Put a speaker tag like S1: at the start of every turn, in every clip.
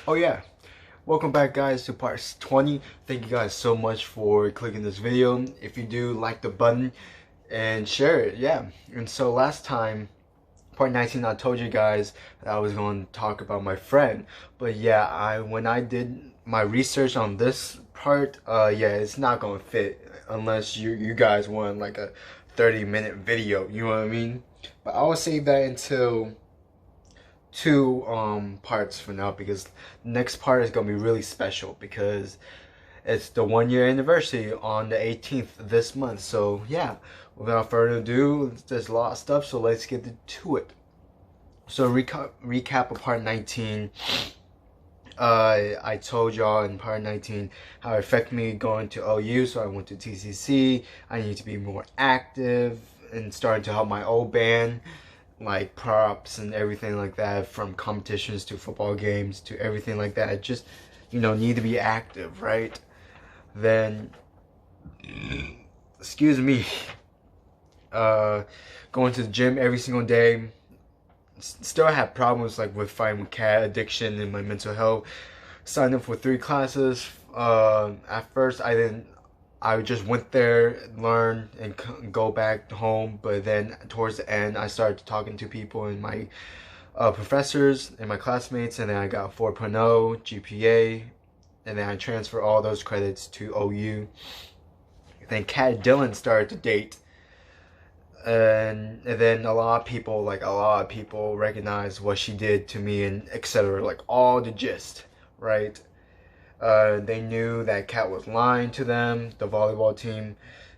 S1: Oh yeah, welcome back guys to part 20. Thank you guys so much for clicking this video. If you do, like the button and share it. Yeah. And so last time, part 19, I told you guys that I was going to talk about my friend. But yeah, when I did my research on this part, yeah, it's not going to fit unless you guys want like a 30-minute video, you know what I mean? But I will save that until two parts for now, because the next part is gonna be really special because it's the 1 year anniversary on the 18th this month. So yeah, without further ado, there's a lot of stuff, so let's get to it. So recap of part 19. I told y'all in part 19 how it affected me going to OU, so I went to TCC. I need to be more active and starting to help my old band, like props and everything like that, from competitions to football games to everything like that. Just, need to be active, right? Then, excuse me, going to the gym every single day. Still have problems like with fighting with cat addiction and my mental health. Signed up for 3 classes. At first I just went there, learn, and go back home. But then towards the end, I started talking to people and my professors and my classmates, and then I got 4.0 GPA, and then I transferred all those credits to OU. Then Kat Dillon started to date, and then a lot of people recognize what she did to me and etc. Like all the gist, right? They knew that Kat was lying to them, the volleyball team,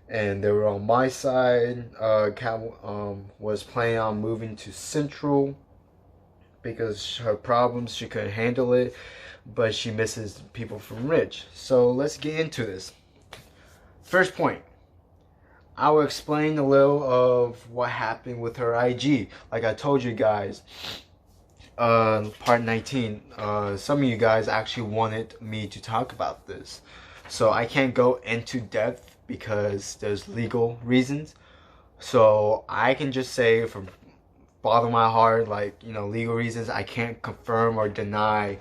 S1: and they were on my side. Kat was planning on moving to Central because her problems, she couldn't handle it, but she misses people from Ridge. So let's get into this. First point, I will explain a little of what happened with her IG. Like I told you guys, part 19, some of you guys actually wanted me to talk about this. So I can't go into depth because there's legal reasons. So I can just say from bottom of my heart, like, legal reasons, I can't confirm or deny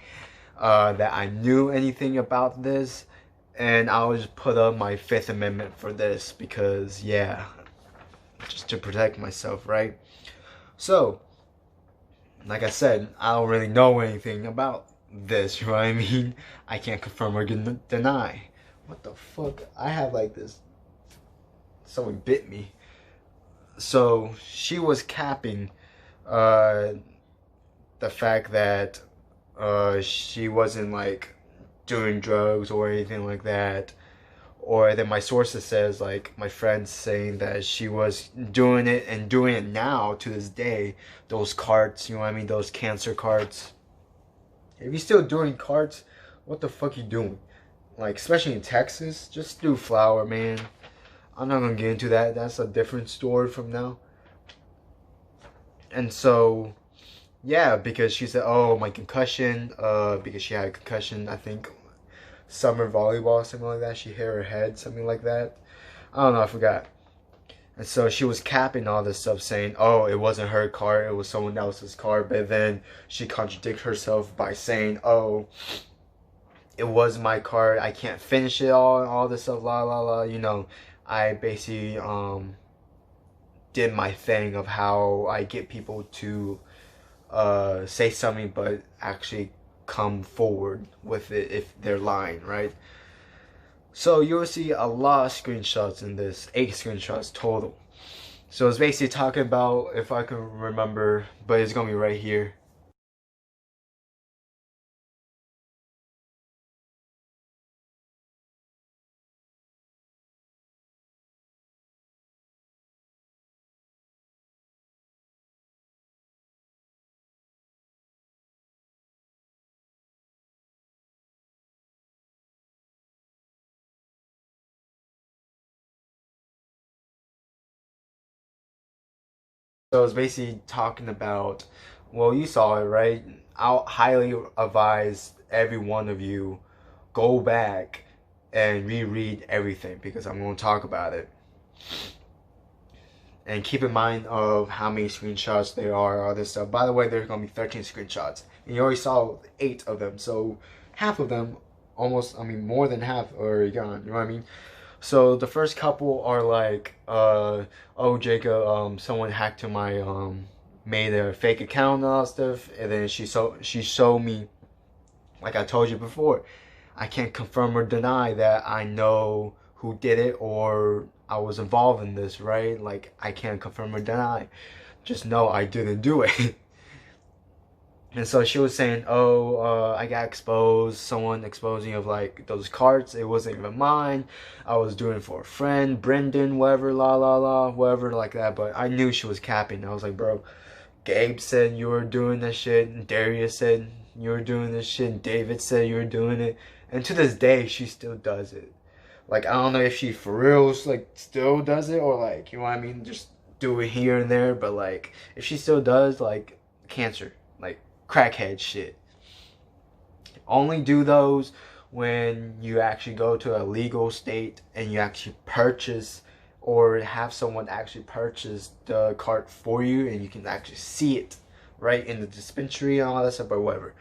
S1: that I knew anything about this. And I'll just put up my Fifth Amendment for this because, yeah, just to protect myself, right? So, like I said, I don't really know anything about this, you know what I mean? I can't confirm or deny. What the fuck? I have like this. Someone bit me. So, she was capping uh, the fact that she wasn't like doing drugs or anything like that. Or then my sources says, like my friends saying that she was doing it and doing it now to this day. Those carts, you know what I mean? Those cancer carts. If you're still doing carts, what the fuck you doing? Like, especially in Texas, just do flour, man. I'm not gonna get into that. That's a different story from now. And so, yeah, because she said, oh, my concussion, because she had a concussion, I think, summer volleyball, something like that. She hit her head, something like that. I don't know, I forgot. And so she was capping all this stuff, saying, oh, it wasn't her car, it was someone else's car. But then she contradicted herself by saying, oh, it was my car, I can't finish it all this stuff, la la la. I basically did my thing of how I get people to say something but actually come forward with it if they're lying, right? So you will see a lot of screenshots in this, 8 screenshots total. So it's basically talking about, if I can remember, but it's gonna be right here. So it's basically talking about, well, you saw it, right? I'll highly advise every one of you go back and reread everything because I'm going to talk about it. And keep in mind of how many screenshots there are, all this stuff. By the way, there's gonna be 13 screenshots. And you already saw 8 of them, so half of them, almost, I mean, more than half are gone, you know what I mean? So the first couple are like, oh Jacob, someone hacked to my, made a fake account and all that stuff, and then she showed me, like I told you before, I can't confirm or deny that I know who did it or I was involved in this, right? Like, I can't confirm or deny. Just know I didn't do it. And so she was saying, oh, I got exposed, someone exposing of like those cards. It wasn't even mine. I was doing it for a friend, Brendan, whatever, la la la, whatever like that. But I knew she was capping. I was like, bro, Gabe said you were doing this shit, and Darius said you were doing this shit, and David said you were doing it. And to this day, she still does it. Like, I don't know if she for reals, like, still does it, or like, you know what I mean, just do it here and there. But like, if she still does, like, cancer, like, crackhead shit. Only do those when you actually go to a legal state and you actually purchase or have someone actually purchase the cart for you and you can actually see it right in the dispensary and all that stuff or whatever.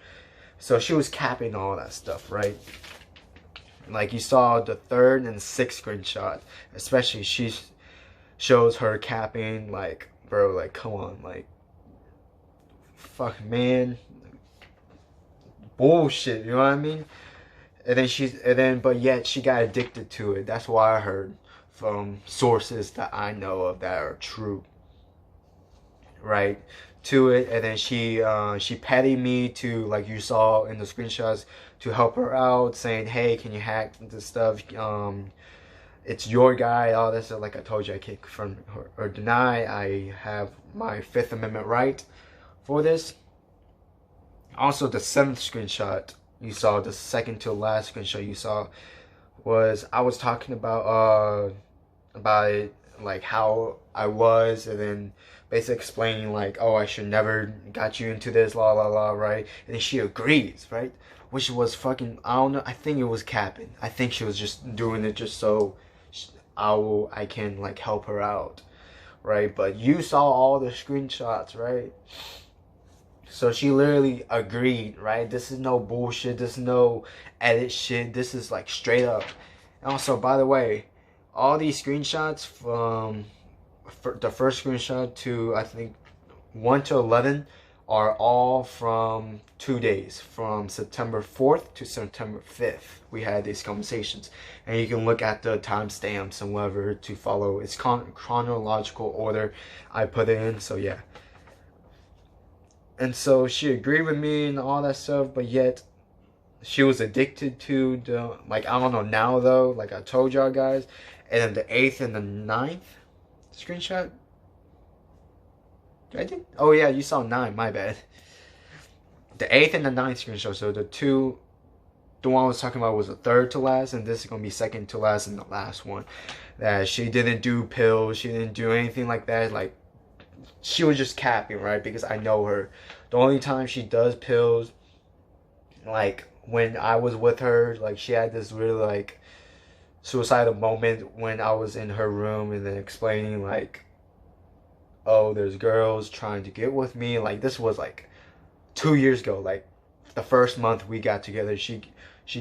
S1: So she was capping all that stuff, right? Like you saw the third and sixth screenshot, especially she shows her capping, like, bro, like, come on, like, fuck, man, bullshit, you know what I mean? But yet she got addicted to it. That's what I heard from sources that I know of that are true, right? To it, and then she petted me to, like you saw in the screenshots, to help her out, saying, hey, can you hack this stuff? It's your guy, all this stuff. Like I told you, I can't confirm or deny. I have my Fifth Amendment right for this. Also, the seventh screenshot you saw, the second to last screenshot you saw, was I was talking about it, like how I was, and then basically explaining like, oh, I should never got you into this, la la la, right? And then she agrees, right? Which was fucking, I don't know, I think it was capping. I think she was just doing it just so I can like help her out, right? But you saw all the screenshots, right? So she literally agreed, right? This is no bullshit. This is no edit shit. This is like straight up. And also, by the way, all these screenshots from the first screenshot to I think 1 to 11 are all from 2 days, from September 4th to September 5th. We had these conversations, and you can look at the timestamps and whatever to follow. It's chronological order I put it in. So yeah. And so she agreed with me and all that stuff, but yet she was addicted to the, like, I don't know now though, like I told y'all guys. And then the 8th and the 9th screenshot. I think, oh yeah, you saw 9, my bad. The 8th and the 9th screenshot, so the one I was talking about was the third to last, and this is gonna be second to last and the last one. That she didn't do pills, she didn't do anything like that, like, she was just capping, right? Because I know her. The only time she does pills, like when I was with her, like she had this really like suicidal moment when I was in her room and then explaining like, oh, there's girls trying to get with me. Like this was like 2 years ago. Like the first month we got together, she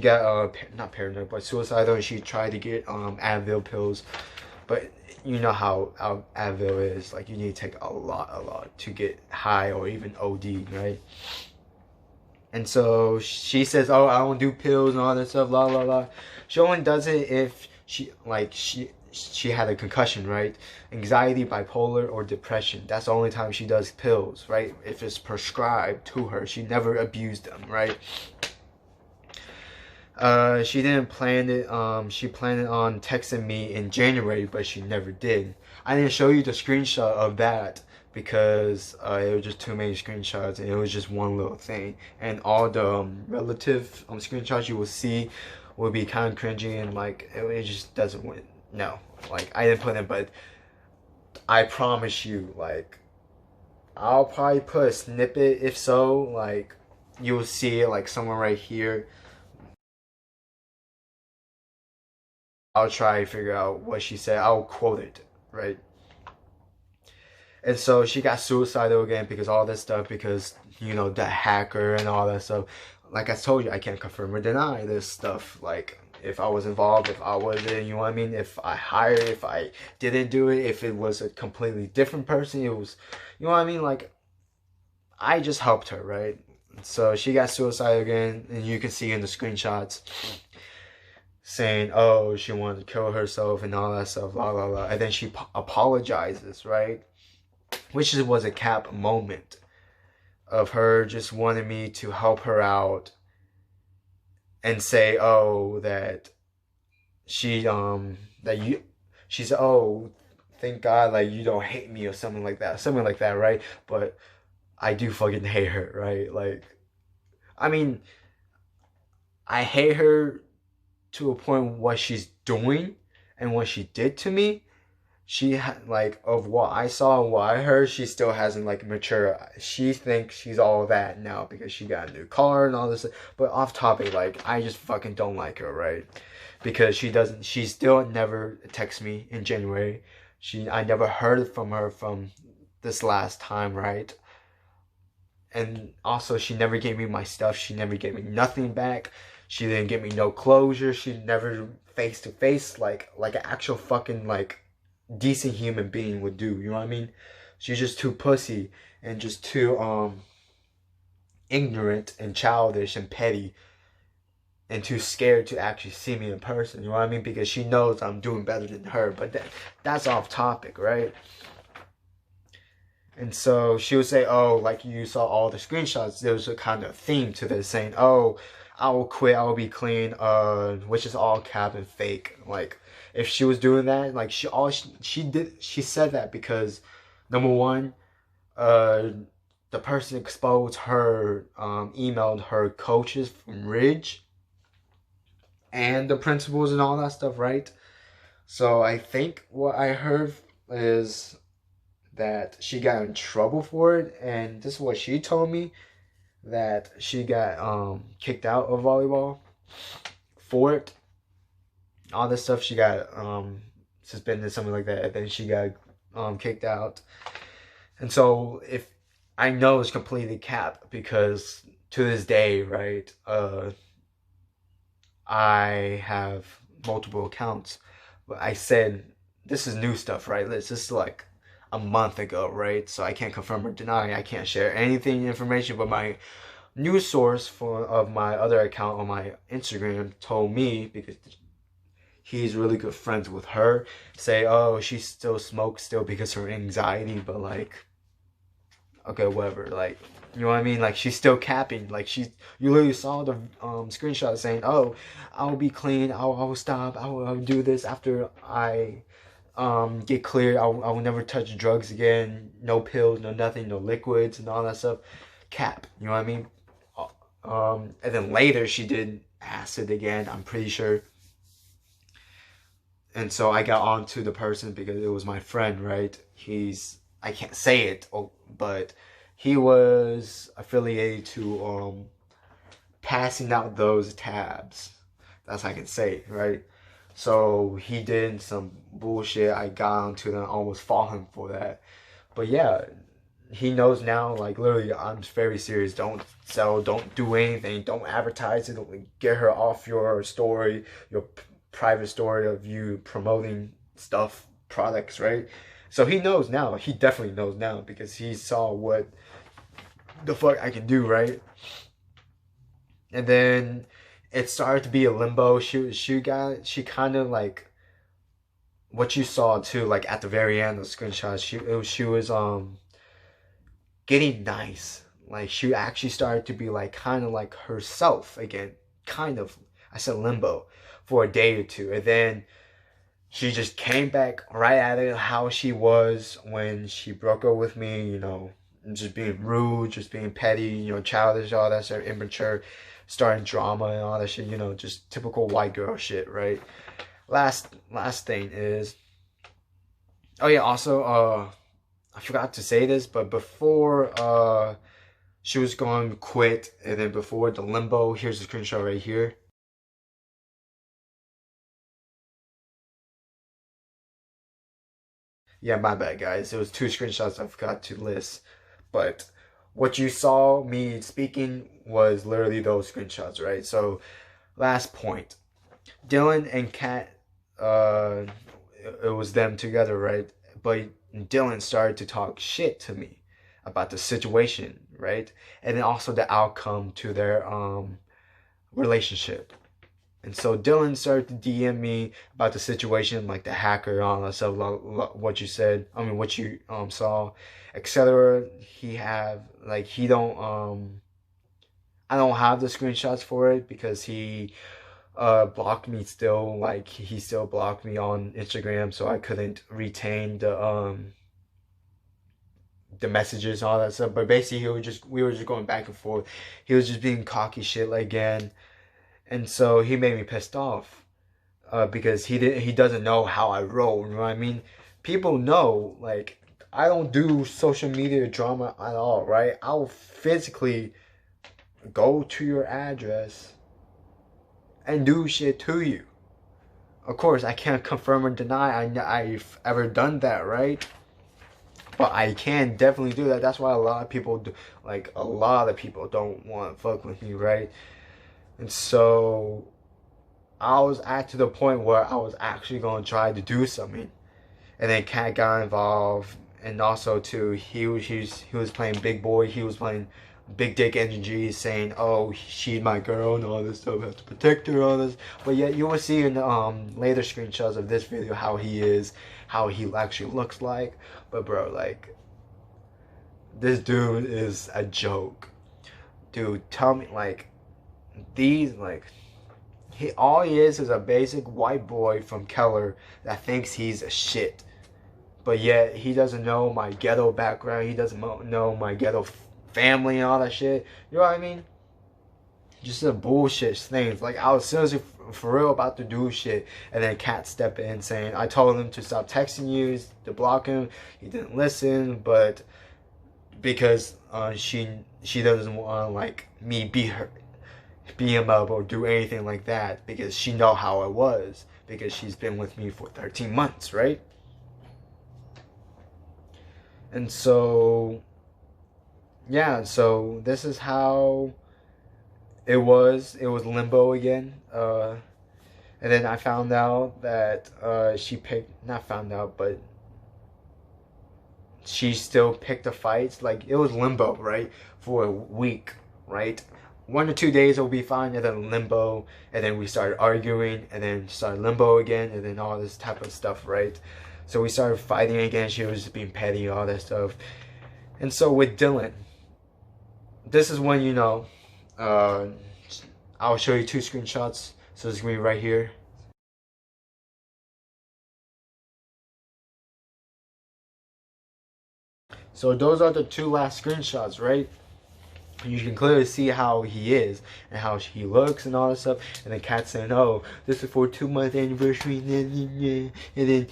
S1: got not paranoid but suicidal, and she tried to get Advil pills. But you know how Advil is. Like, you need to take a lot to get high or even OD, right? And so she says, oh, I don't do pills and all that stuff, la la la. She only does it if she had a concussion, right? Anxiety, bipolar, or depression. That's the only time she does pills, right? If it's prescribed to her. She never abused them, right? She didn't plan it. She planned on texting me in January, but she never did. I didn't show you the screenshot of that because it was just too many screenshots, and it was just one little thing. And all the relative screenshots you will see will be kind of cringy, and like it just doesn't win. No, like I didn't put it, but I promise you, like I'll probably put a snippet. If so, like you'll see it like somewhere right here. I'll try to figure out what she said. I'll quote it, right? And so she got suicidal again because all this stuff, because, the hacker and all that stuff. Like I told you, I can't confirm or deny this stuff. Like, if I was involved, if I wasn't, you know what I mean? If I hired, if I didn't do it, if it was a completely different person, it was, you know what I mean? Like, I just helped her, right? So she got suicidal again, and you can see in the screenshots saying, oh, she wanted to kill herself and all that stuff, blah, blah, blah. And then she apologizes, right? Which was a cap moment of her just wanting me to help her out and say, oh, that she said, oh, thank God, like, you don't hate me or something like that, right? But I do fucking hate her, right? Like, I mean, I hate her to a point what she's doing and what she did to me. Like, of what I saw and what I heard, she still hasn't like matured. She thinks she's all that now because she got a new car and all this. But off topic, like, I just fucking don't like her, right? Because she still never texts me in January. I never heard from her from this last time, right? And also, she never gave me my stuff. She never gave me nothing back. She didn't give me no closure. She never face to face like an actual fucking like decent human being would do. You know what I mean? She's just too pussy and just too ignorant and childish and petty and too scared to actually see me in person. You know what I mean? Because she knows I'm doing better than her. But that's off topic, right? And so she would say, oh, like you saw all the screenshots, there was a kind of theme to this saying, oh, I will quit, I will be clean, which is all cap and fake. Like, if she was doing that, like, she said that because, number one, the person exposed her, emailed her coaches from Ridge and the principals and all that stuff, right? So I think what I heard is that she got in trouble for it, and this is what she told me, that she got kicked out of volleyball for it. All this stuff, she got suspended, something like that, and then she got kicked out. And so if I know it's completely cap, because to this day, right, I have multiple accounts, but I said this is new stuff, right? This is like a month ago, right? So I can't confirm or deny. I can't share anything information, but my news source of my other account on my Instagram told me, because he's really good friends with her, say, oh, she still smokes still because of her anxiety, but like, okay, whatever, like, you know what I mean? Like, she's still capping. Like, you literally saw the screenshot saying, oh, I'll be clean, I'll stop, I'll do this after I get clear. I will never touch drugs again. No pills, no nothing, no liquids and all that stuff. Cap, you know what I mean? And then later she did acid again, I'm pretty sure. And so I got on to the person because it was my friend, right? I can't say it, but he was affiliated to passing out those tabs. That's how I can say, right? So he did some bullshit. I got onto them, almost fought him for that. But yeah, he knows now, like, literally, I'm very serious. Don't sell, don't do anything, don't advertise it, don't get her off your story, your private story of you promoting stuff, products, right? So he knows now. He definitely knows now because he saw what the fuck I can do, right? And then it started to be a limbo. She kind of like what you saw too, like at the very end of the screenshot. She was getting nice. Like, she actually started to be like kind of like herself again. Kind of. I said limbo for a day or two, and then she just came back right at it how she was when she broke up with me. You know, just being rude, just being petty. You know, childish, all that stuff, immature, starting drama and all that shit. You know, just typical white girl shit, right? Last thing is, oh yeah, also I forgot to say this, but before she was going to quit, and then before the limbo, here's the screenshot right here. Yeah, my bad, guys. It was 2 screenshots I forgot to list. But what you saw me speaking was literally those screenshots, right? So, last point. Dylan and Kat, uh, it was them together, right? But Dylan started to talk shit to me about the situation, right? And then also the outcome to their relationship. And so Dylan started to DM me about the situation, like the hacker, all that stuff, what you said, what you saw, etc. He don't I don't have the screenshots for it because he blocked me still, like he still blocked me on Instagram, so I couldn't retain the messages, all that stuff. But basically we were just going back and forth. He was just being cocky shit again. And so he made me pissed off because he doesn't know how I roll. You know what I mean? People know, like, I don't do social media drama at all, right? I'll physically go to your address and do shit to you. Of course, I can't confirm or deny I've ever done that, right? But I can definitely do that. That's why a lot of people do, like, a lot of people don't want to fuck with me, right? And so I was to the point where I was actually going to try to do something. And then Kat got involved. And also, too, he was playing big boy. He was playing big dick energy, saying, oh, she's my girl and all this stuff. I have to protect her, all this. But yet you will see in the later screenshots of this video how he is, how he actually looks like. But bro, like, this dude is a joke. Dude, tell me, like, all he is a basic white boy from Keller that thinks he's a shit. But yet he doesn't know my ghetto background. He doesn't know my ghetto family and all that shit. You know what I mean? Just a bullshit things. Like, I was seriously for real about to do shit, and then Kat stepped in saying, I told him to stop texting you, to block him. He didn't listen, but because she doesn't want, like, me beat him up or do anything like that, because she know how I was, because she's been with me for 13 months, right? And so, yeah, so this is how it was limbo again. And then I found out that not found out, but she still picked the fights. Like, it was limbo, right? For a week, right? 1 or 2 days will be fine, and then limbo, and then we started arguing, and then started limbo again, and then all this type of stuff, right? So we started fighting again. She was just being petty, all that stuff. And so with Dylan, this is when, I'll show you 2 screenshots. So it's gonna be right here. So those are the 2 last screenshots, right? You can clearly see how he is and how he looks and all this stuff. And then Kat saying, oh, this is for 2-month anniversary. And then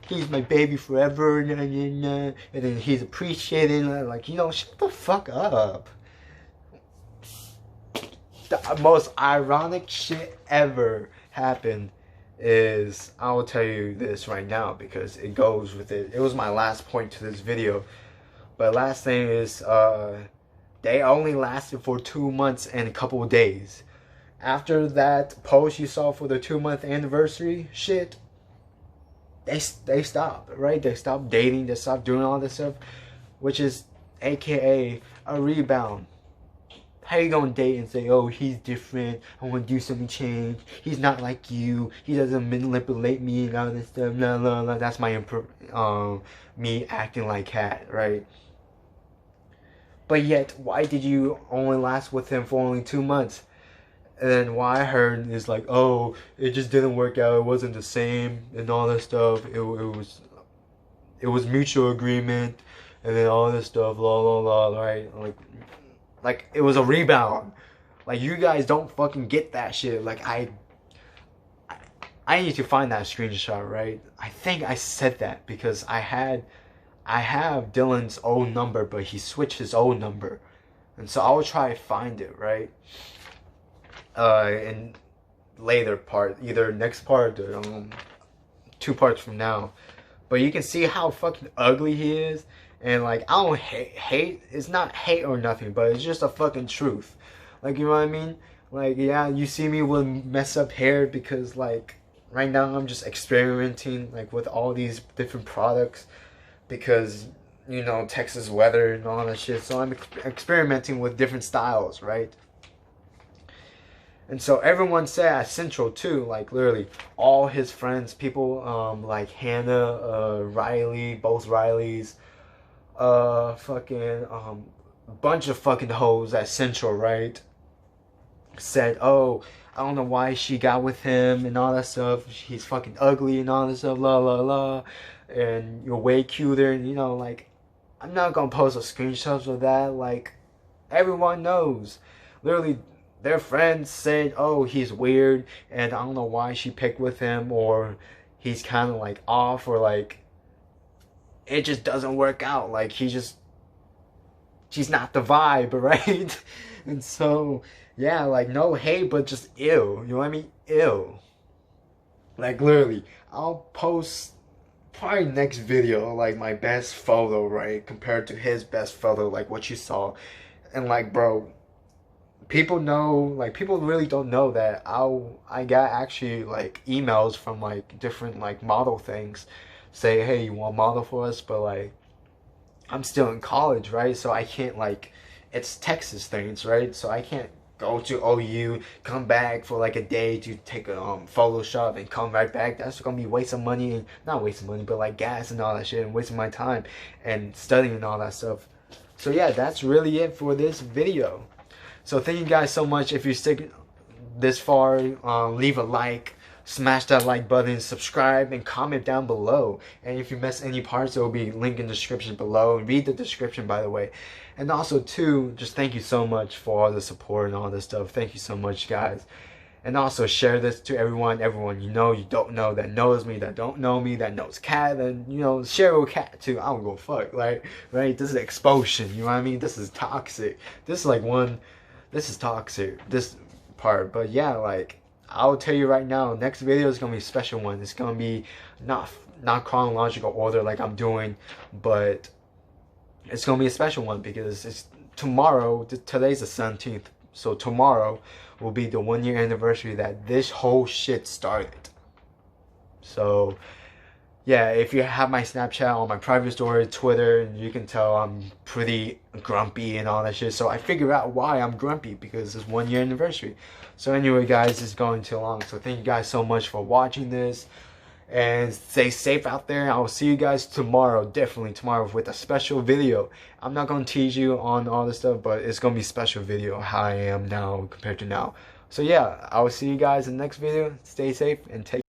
S1: he's my baby forever. And then he's appreciated. Like, shut the fuck up. The most ironic shit ever happened is, I will tell you this right now because it goes with it. It was my last point to this video. But last thing is, they only lasted for 2 months and a couple of days. After that post you saw for the 2-month anniversary shit, they stopped, right? They stopped dating, they stopped doing all this stuff, which is AKA a rebound. How you gonna date and say, oh, he's different, I wanna do something change, he's not like you, he doesn't manipulate me and all this stuff, blah, blah, blah. That's my me acting like Kat, right? But yet, why did you only last with him for only 2 months? And then why I heard is like, oh, it just didn't work out, it wasn't the same, and all this stuff, it was mutual agreement, and then all this stuff, la la la, right? Like, it was a rebound. Like, you guys don't fucking get that shit. Like, I need to find that screenshot, right? I think I said that because I have Dylan's old number, but he switched his old number. And so I will try to find it, right? In later part, either next part or 2 parts from now. but you can see how fucking ugly he is. And like, I don't hate. It's not hate or nothing, but it's just a fucking truth. Like, you know what I mean? Like, yeah, you see me with messed up hair because like right now I'm just experimenting like with all these different products because you know Texas weather and all that shit. So I'm experimenting with different styles, right? And so everyone said at Central too, like literally all his friends, people like Hannah, Riley, both Rileys, fucking a bunch of fucking hoes at Central, right? Said, oh, I don't know why she got with him and all that stuff. He's fucking ugly and all that stuff, la la la. And you're way cuter, and you know, like, I'm not gonna post a screenshots of that. Like, everyone knows. Literally, their friends said, oh, he's weird, and I don't know why she picked with him, or he's kind of like off, or like, it just doesn't work out. Like, she's not the vibe, right? And so, yeah, like, no hate, but just ew. You know what I mean? Ew. Like, literally, I'll post probably next video, like, my best photo, right? Compared to his best photo, like, what you saw. And, like, bro, people know, like, people really don't know that I got actually, like, emails from, like, different, like, model things. Say, hey, you want to model for us? But, like, I'm still in college, right? So I can't, like, it's Texas things, right? So I can't go to OU, come back for like a day to take a Photoshop and come right back. That's gonna be wasting money, and not wasting money, but like gas and all that shit, and wasting my time and studying and all that stuff. So yeah, that's really it for this video. So thank you guys so much. If you stick this far, leave a like, smash that like button, subscribe, and comment down below. And if you missed any parts, there will be a link in the description below. Read the description, by the way. And also too, just thank you so much for all the support and all this stuff. Thank you so much, guys. And also share this to everyone you know, you don't know, that knows me, that don't know me, that knows Cat, and you know, share with Cat too. I don't go fuck, like, right? This is expulsion, you know what I mean? This is toxic. This is like this is toxic, this part. But yeah, like, I'll tell you right now, next video is gonna be a special one. It's gonna be not chronological order like I'm doing, but it's gonna be a special one because it's tomorrow. Today's the 17th, so tomorrow will be the 1-year anniversary that this whole shit started. So yeah, if you have my Snapchat on my private story, Twitter, you can tell I'm pretty grumpy and all that shit. So I figure out why I'm grumpy, because it's 1-year anniversary. So anyway, guys, it's going too long. So thank you guys so much for watching this. And stay safe out there. I will see you guys tomorrow, definitely tomorrow, with a special video. I'm not going to tease you on all this stuff, but it's going to be a special video, how I am now compared to now. So yeah, I will see you guys in the next video. Stay safe and take